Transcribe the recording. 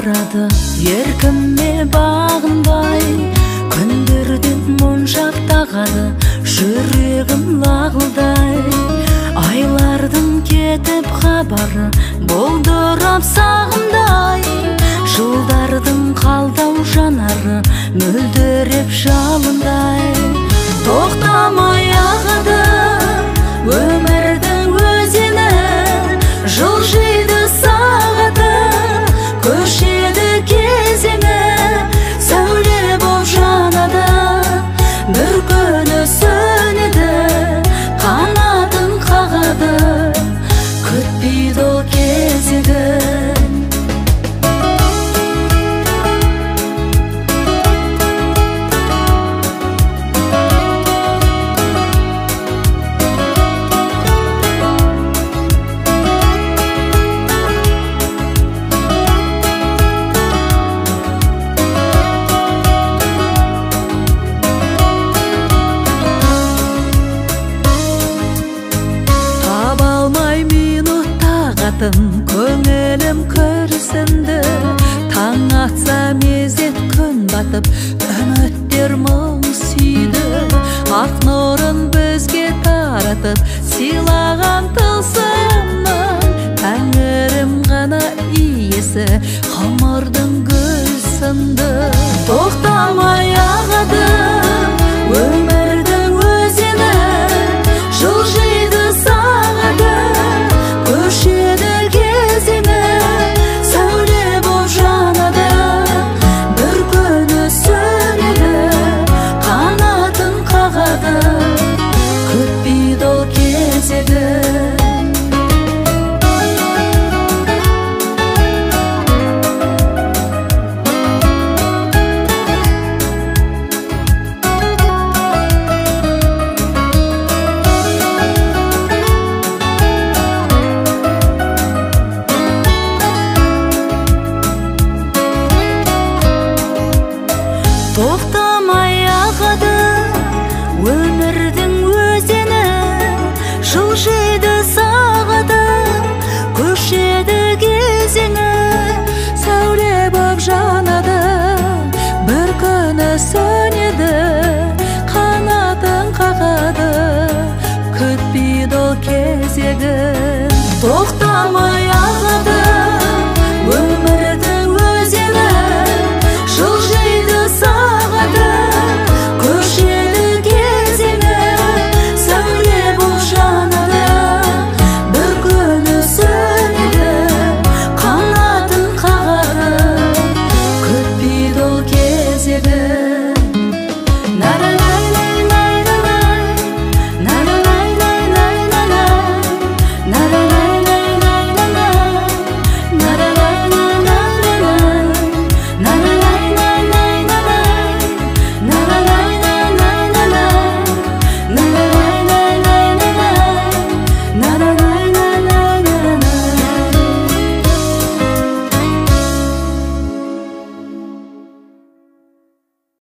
барады еркіме бағынбай, күндерден моншақтағады жүрегім лағылдай. Айлардың кетіп хабары болдырап сағымдай, жылдардың қалдау жанары мөлдіреп жалындай. Тоқтамай ағады өмірдің өзені, жылжиды сағаты, көшеді кезеңі, сәуле боп жанады, бір күні сөнеді, қанатын қағады, күтпейді ол кезегін. Көңілім күрсінді, таң атса мезет күн батып, үміттер мұң сүйді. Ақ нұрын бізге таратып, сыйлаған тылсымның, тәңірім ғана иесі, ғұмырдың гүл сынды. Тоқтамай ағады өмірдің өзені, жылжиды сағаты, көшеді кезеңі, сәуле боп жанады, бір күні сөнеді, қанатын қағады, күтпейді ол кезегін. Тоқтамай ағады өмірдің өзені, жылжиды сағаты, көшеді кезеңі, сәуле боп жанады, бір күні сөнеді,